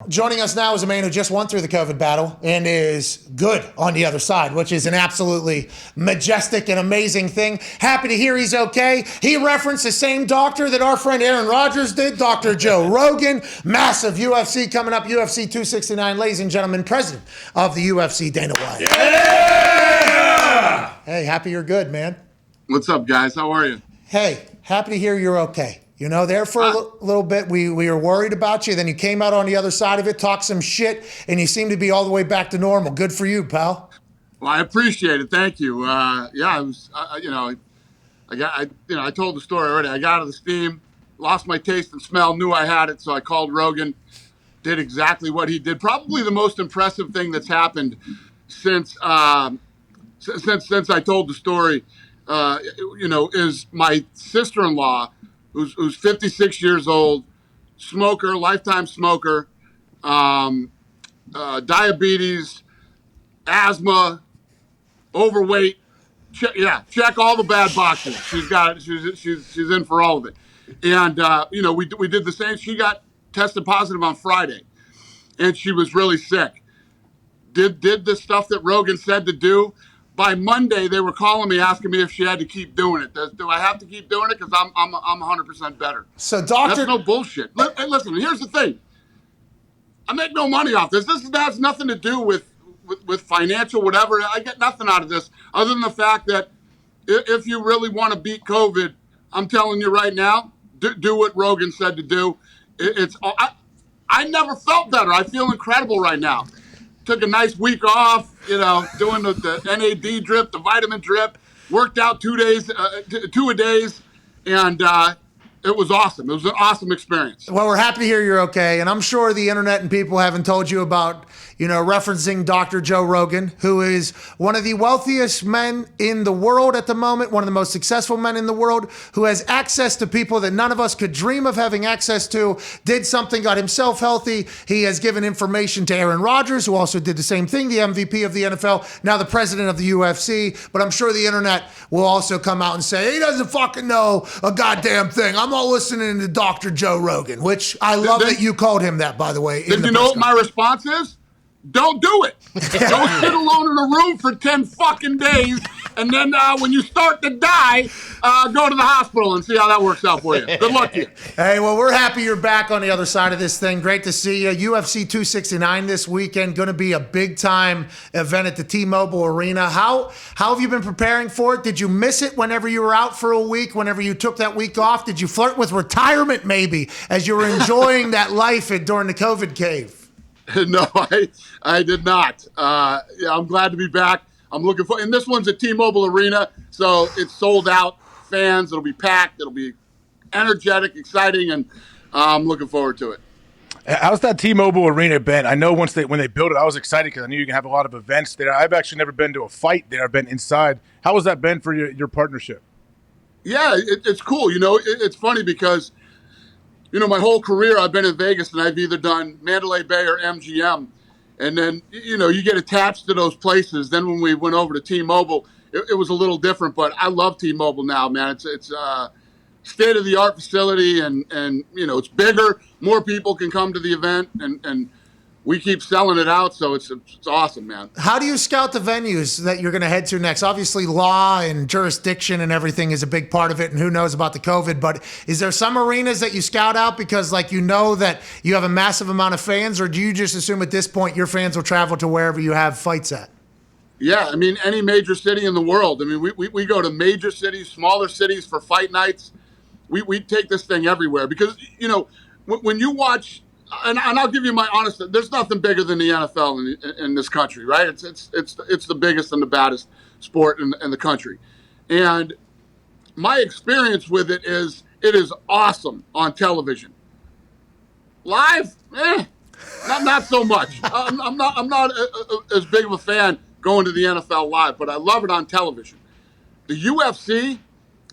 Joining us now is a man who just went through the COVID battle and is good on the other side, which is an absolutely majestic and amazing thing. Happy to hear he's okay. He referenced the same doctor that our friend Aaron Rodgers did, Dr. Joe Rogan. Massive UFC coming up, UFC 269. Ladies and gentlemen, president of the UFC, Dana White. Yeah! Hey, happy you're good, man. What's up, guys? How are you? Hey, happy to hear you're okay. You know, there for a little bit, we were worried about you. Then you came out on the other side of it, talked some shit, and you seem to be all the way back to normal. Good for you, pal. Well, I appreciate it. Thank you. I was, I told the story already. I got out of the steam, lost my taste and smell, knew I had it, so I called Rogan, did exactly what he did. Probably the most impressive thing that's happened since I told the story, is my sister-in-law, who's 56 years old, smoker, lifetime smoker, diabetes, asthma, overweight. Check all the bad boxes. She's in for all of it. And we did the same. She got tested positive on Friday, and she was really sick. Did the stuff that Rogan said to do. By Monday, they were calling me, asking me if she had to keep doing it. Do I have to keep doing it? Because I'm 100% better. So, doctor, that's no bullshit. Listen, here's the thing. I make no money off this. This has nothing to do with financial whatever. I get nothing out of this other than the fact that if you really want to beat COVID, I'm telling you right now, do what Rogan said to do. I never felt better. I feel incredible right now. Took a nice week off, doing the NAD drip, the vitamin drip, worked out 2 days, 2 a days, and it was awesome. It was an awesome experience. Well, we're happy to hear you're okay, and I'm sure the internet and people haven't told you about, referencing Dr. Joe Rogan, who is one of the wealthiest men in the world at the moment, one of the most successful men in the world, who has access to people that none of us could dream of having access to, did something, got himself healthy. He has given information to Aaron Rodgers, who also did the same thing, the MVP of the NFL, now the president of the UFC. But I'm sure the internet will also come out and say, he doesn't fucking know a goddamn thing. I'm not listening to Dr. Joe Rogan, which I love that you called him that, by the way. Did you know what my response is? Don't do it. Don't sit alone in a room for 10 fucking days. And then when you start to die, go to the hospital and see how that works out for you. Good luck to you. Hey, well, we're happy you're back on the other side of this thing. Great to see you. UFC 269 this weekend. Going to be a big-time event at the T-Mobile Arena. How have you been preparing for it? Did you miss it whenever you were out for a week, whenever you took that week off? Did you flirt with retirement maybe as you were enjoying that life during the COVID cave? No, I did not. I'm glad to be back. I'm looking for, and this one's at T-Mobile Arena, so it's sold out. Fans, it'll be packed. It'll be energetic, exciting, and I'm looking forward to it. How's that T-Mobile Arena been? I know when they built it, I was excited because I knew you can have a lot of events there. I've actually never been to a fight there. I've been inside. How has that been for your partnership? Yeah, it's cool. It's funny because my whole career I've been in Vegas, and I've either done Mandalay Bay or MGM. And then, you get attached to those places. Then when we went over to T-Mobile, it was a little different. But I love T-Mobile now, man. It's a state-of-the-art facility, and it's bigger. More people can come to the event, and we keep selling it out, so it's awesome, man. How do you scout the venues that you're going to head to next? Obviously, law and jurisdiction and everything is a big part of it, and who knows about the COVID, but is there some arenas that you scout out because, that you have a massive amount of fans, or do you just assume at this point your fans will travel to wherever you have fights at? Yeah, any major city in the world. We go to major cities, smaller cities for fight nights. We take this thing everywhere because, when you watch... And I'll give you my honest. There's nothing bigger than the NFL in this country, right? It's the biggest and the baddest sport in the country, and my experience with it is awesome on television. Live, not so much. I'm not as big of a fan going to the NFL live, but I love it on television. The UFC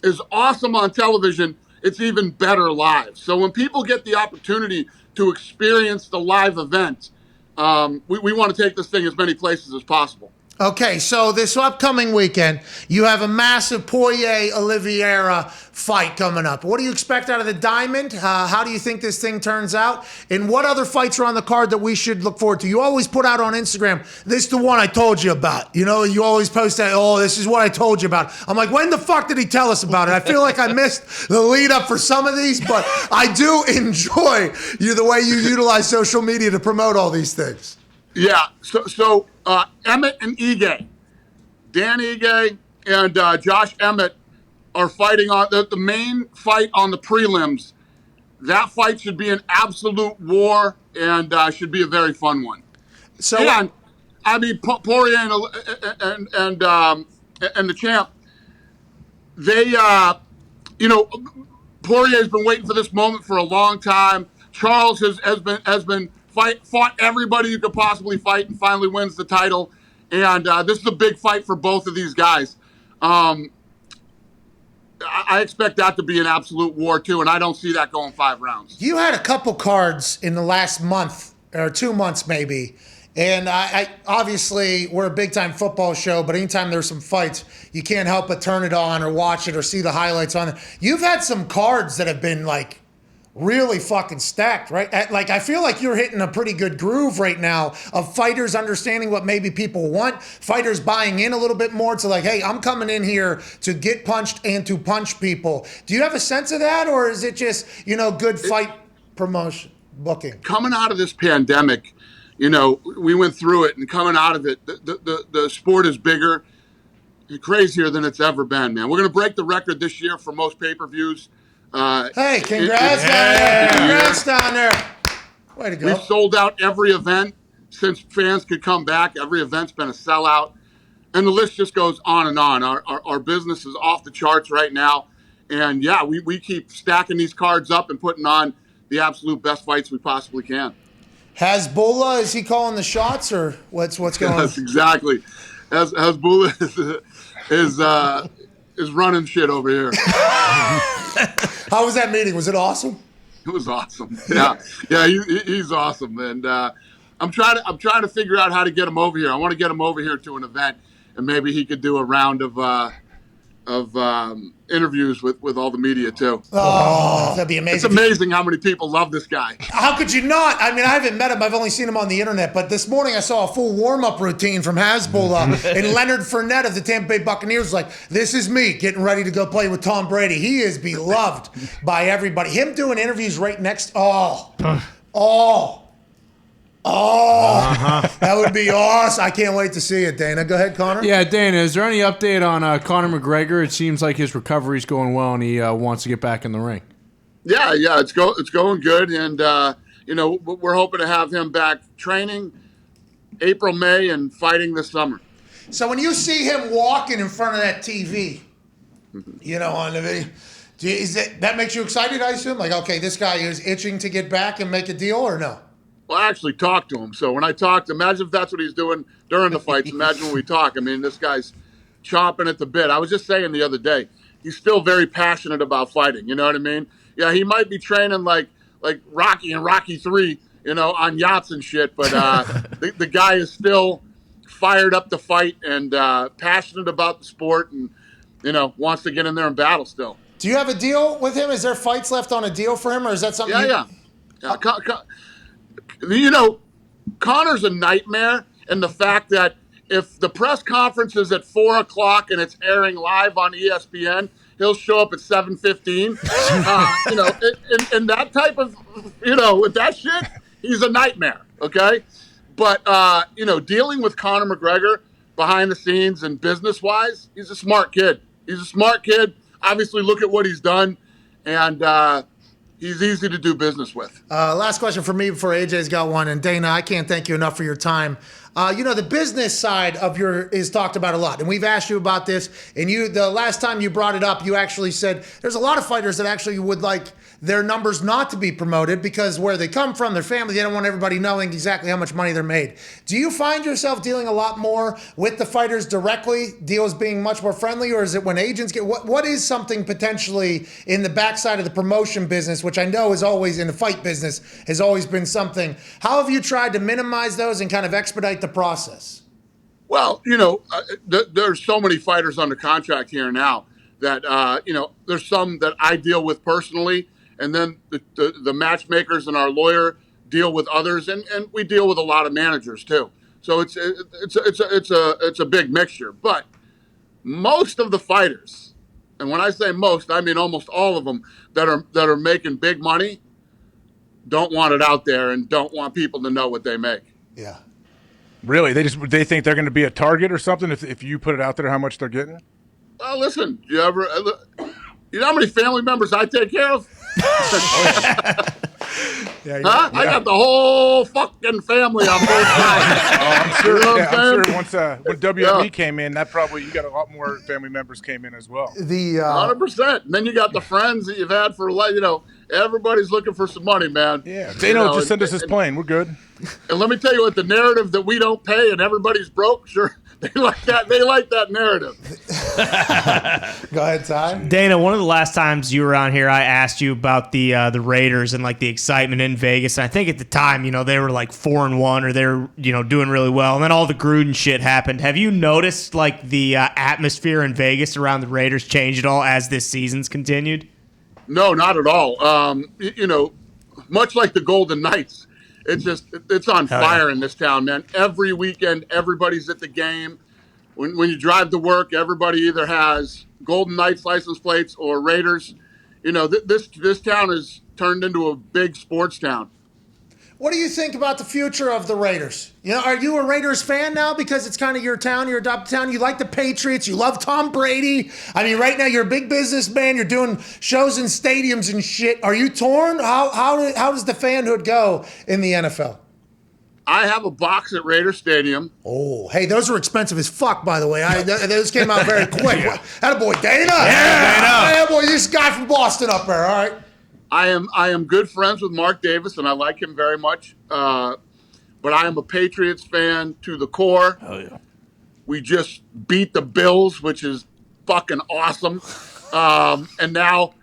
is awesome on television. It's even better live. So when people get the opportunity to experience the live event, we want to take this thing as many places as possible. Okay, so this upcoming weekend, you have a massive Poirier-Oliveira fight coming up. What do you expect out of the Diamond? How do you think this thing turns out? And what other fights are on the card that we should look forward to? You always put out on Instagram, this is the one I told you about. You know, you always post that, oh, this is what I told you about. I'm like, when the fuck did he tell us about it? I feel like I missed the lead up for some of these, but I do enjoy the way you utilize social media to promote all these things. Yeah. So Emmett and Ige, Dan Ige and Josh Emmett are fighting on the main fight on the prelims. That fight should be an absolute war and should be a very fun one. So, and I mean, Poirier and the champ, they, Poirier's been waiting for this moment for a long time. Charles has been fought everybody you could possibly fight and finally wins the title. And this is a big fight for both of these guys. I expect that to be an absolute war too, and I don't see that going 5 rounds. You had a couple cards in the last month or 2 months maybe, and I obviously we're a big time football show, but anytime there's some fights, you can't help but turn it on or watch it or see the highlights on it. You've had some cards that have been like really fucking stacked, right? Like, I feel like you're hitting a pretty good groove right now of fighters understanding what maybe people want, fighters buying in a little bit more to like, hey, I'm coming in here to get punched and to punch people. Do you have a sense of that, or is it just, good fight promotion, booking? Coming out of this pandemic, we went through it, and coming out of it, the sport is bigger, crazier than it's ever been, man. We're going to break the record this year for most pay-per-views. Hey, congrats down there. Congrats down there. Way to go. We've sold out every event since fans could come back. Every event's been a sellout. And the list just goes on and on. Our business is off the charts right now. And, yeah, we keep stacking these cards up and putting on the absolute best fights we possibly can. Hasbulla, is he calling the shots, or what's going on? Yes, exactly. Hasbulla is running shit over here. How was that meeting? Was it awesome? It was awesome. Yeah, he's awesome, and I'm trying to figure out how to get him over here. I want to get him over here to an event, and maybe he could do a round of interviews with all the media too. Oh, that'd be amazing. It's amazing how many people love this guy. How could you not? I mean, I haven't met him. I've only seen him on the internet. But this morning I saw a full warm-up routine from Hasbulla. And Leonard Fournette of the Tampa Bay Buccaneers was like, this is me getting ready to go play with Tom Brady. He is beloved by everybody. Him doing interviews right next. That would be awesome. I can't wait to see it, Dana. Go ahead, Conor. Yeah, Dana, is there any update on Conor McGregor? It seems like his recovery's going well and he wants to get back in the ring. Yeah, it's going good. And, we're hoping to have him back training April, May, and fighting this summer. So when you see him walking in front of that TV, on the video, that makes you excited, I assume? Like, okay, this guy is itching to get back and make a deal, or no? Well, I actually talked to him. So when I talked, imagine if that's what he's doing during the fights. Imagine when we talk. I mean, this guy's chomping at the bit. I was just saying the other day, he's still very passionate about fighting. You know what I mean? Yeah, he might be training like Rocky and Rocky 3, on yachts and shit. But the guy is still fired up to fight and passionate about the sport and, wants to get in there and battle still. Do you have a deal with him? Is there fights left on a deal for him, or is that something? Yeah. Conor's a nightmare, and the fact that if the press conference is at 4:00 and it's airing live on ESPN, he'll show up at 7:15. And that type of, with that shit, he's a nightmare. Okay, but dealing with Conor McGregor behind the scenes and business wise, he's a smart kid. Obviously, look at what he's done, and. He's easy to do business with. Last question for me before AJ's got one. And Dana, I can't thank you enough for your time. The business side of is talked about a lot. And we've asked you about this. And the last time you brought it up, you actually said there's a lot of fighters that actually would like their numbers not to be promoted because where they come from, their family, they don't want everybody knowing exactly how much money they're made. Do you find yourself dealing a lot more with the fighters directly, deals being much more friendly, or is it when agents get, what is something potentially in the backside of the promotion business, which I know is always in the fight business, has always been something. How have you tried to minimize those and kind of expedite the process? Well, there's so many fighters under contract here now that there's some that I deal with personally, and then the matchmakers and our lawyer deal with others, and we deal with a lot of managers too. So it's a big mixture. But most of the fighters, and when I say most, I mean almost all of them that are making big money, don't want it out there and don't want people to know what they make. Yeah. Really? They think they're going to be a target or something if you put it out there how much they're getting? Listen, you know how many family members I take care of? Yeah, Huh? I got the whole fucking family on both sides. I'm sure. You know what Yeah, I'm I'm sure when WME came in, that probably you got a lot more family members came in as well. 100%. And then you got the friends that you've had for life. Everybody's looking for some money, man. Yeah, Dano, just send us his plane. We're good. And let me tell you what, the narrative that we don't pay and everybody's broke, sure, they like that. They like that narrative. Go ahead, Ty. Dana, one of the last times you were on here, I asked you about the Raiders and like the excitement in Vegas. And I think at the time, they were like 4-1 or they were, doing really well. And then all the Gruden shit happened. Have you noticed like the atmosphere in Vegas around the Raiders change at all as this season's continued? No, not at all. Much like the Golden Knights, it's on fire in this town, man. Every weekend, everybody's at the game. When you drive to work, everybody either has Golden Knights license plates or Raiders. This town has turned into a big sports town. What do you think about the future of the Raiders? Are you a Raiders fan now because it's kind of your town, your adopted town? You like the Patriots. You love Tom Brady. I mean, right now you're a big businessman. You're doing shows in stadiums and shit. Are you torn? How does the fanhood go in the NFL? I have a box at Raider Stadium. Oh, hey, those are expensive as fuck, by the way. Those came out very quick. Attaboy, Dana. Yeah, Attaboy, this guy from Boston up there, all right? I am good friends with Mark Davis, and I like him very much. But I am a Patriots fan to the core. Oh, yeah. We just beat the Bills, which is fucking awesome. And now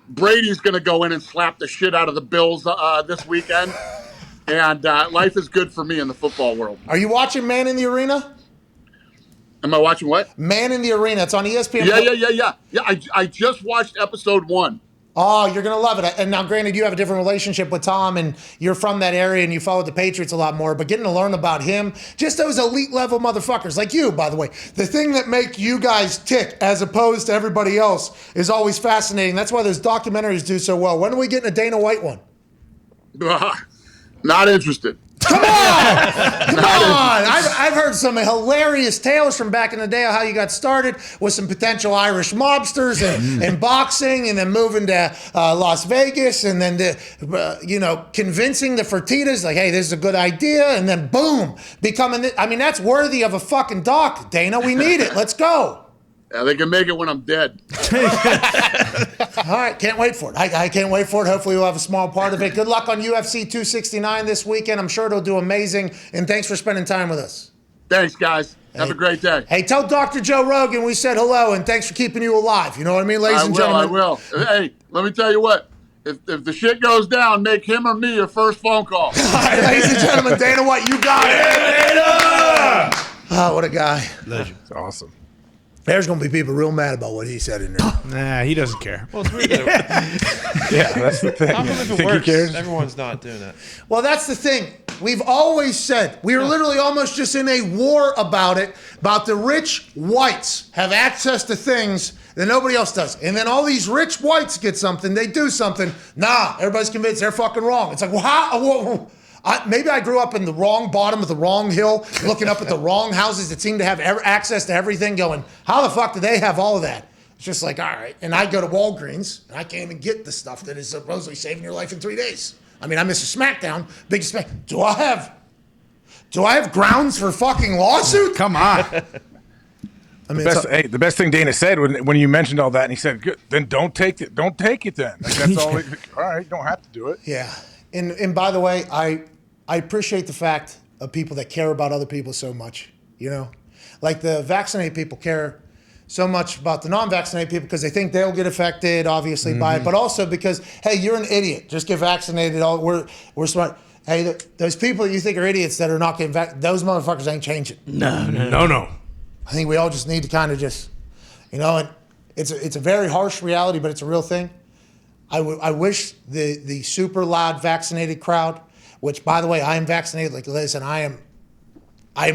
Brady's going to go in and slap the shit out of the Bills this weekend. And life is good for me in the football world. Are you watching Man in the Arena? Am I watching what? Man in the Arena. It's on ESPN. Yeah. I just watched episode 1. Oh, you're going to love it. And now, granted, you have a different relationship with Tom, and you're from that area, and you follow the Patriots a lot more, but getting to learn about him, just those elite-level motherfuckers, like you, by the way. The thing that make you guys tick as opposed to everybody else is always fascinating. That's why those documentaries do so well. When are we getting a Dana White one? Not interested. Come on! Come on! I've heard some hilarious tales from back in the day of how you got started with some potential Irish mobsters and boxing, and then moving to Las Vegas, and then convincing the Fertittas like, hey, this is a good idea, and then boom, becoming. I mean, that's worthy of a fucking doc, Dana. We need it. Let's go. Yeah, they can make it when I'm dead. All right, can't wait for it. I can't wait for it. Hopefully we'll have a small part of it. Good luck on UFC 269 this weekend. I'm sure it'll do amazing. And thanks for spending time with us. Thanks, guys. Have a great day. Hey, tell Dr. Joe Rogan we said hello, and thanks for keeping you alive. You know what I mean, ladies and gentlemen? I will. Hey, let me tell you what. If the shit goes down, make him or me your first phone call. All right, ladies and gentlemen, Dana White, you got it. Dana! Oh, what a guy. Legend. It's awesome. There's going to be people real mad about what he said in there. Nah, he doesn't care. Well, it's weird that Yeah, that's the thing. how come if it Think he works, cares? everyone's not doing that? Well, that's the thing. We've always said, we were literally almost just in a war about it, about the rich whites have access to things that nobody else does. And then all these rich whites get something, they do something. Nah, everybody's convinced they're fucking wrong. It's like, well, how? Maybe I grew up in the wrong bottom of the wrong hill, looking up at the wrong houses that seem to have access to everything, going, how the fuck do they have all of that? It's just like, all right. And I go to Walgreens, and I can't even get the stuff that is supposedly saving your life in 3 days. I mean, I miss a SmackDown, biggest Smack. Do I have grounds for fucking lawsuit? Come on. I mean, The best thing Dana said when you mentioned all that, and he said, "Good, then don't take it. Don't take it then." Like, that's all. All right, you don't have to do it. yeah. And by the way, I appreciate the fact of people that care about other people so much. You know, like the vaccinated people care so much about the non-vaccinated people because they think they'll get affected, obviously, by it, but also because, hey, you're an idiot. Just get vaccinated. We're smart. Hey, those people you think are idiots that are not getting vaccinated, those motherfuckers ain't changing. No. I think we all just need to kind of just, and it's a very harsh reality, but it's a real thing. I wish the super loud vaccinated crowd, which, by the way, I am vaccinated. Like, listen, I am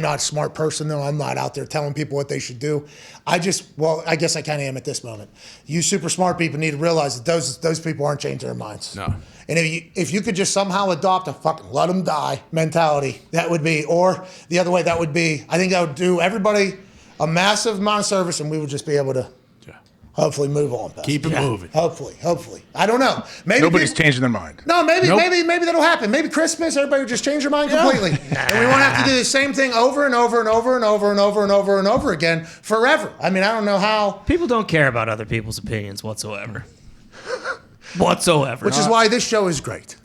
not a smart person, though. I'm not out there telling people what they should do. I guess I kind of am at this moment. You super smart people need to realize that those people aren't changing their minds. No. And if you could just somehow adopt a fucking let them die mentality, that would be, or the other way, that would be, I think that would do everybody a massive amount of service, and we would just be able to hopefully move on. Keep it moving. Hopefully. I don't know. Maybe Nobody's changing their mind. No, maybe that'll happen. Maybe Christmas, everybody will just change their mind completely. And we won't have to do the same thing over and over and over and over and over and over and over again forever. I mean, I don't know how. People don't care about other people's opinions whatsoever. Whatsoever. Which is why this show is great.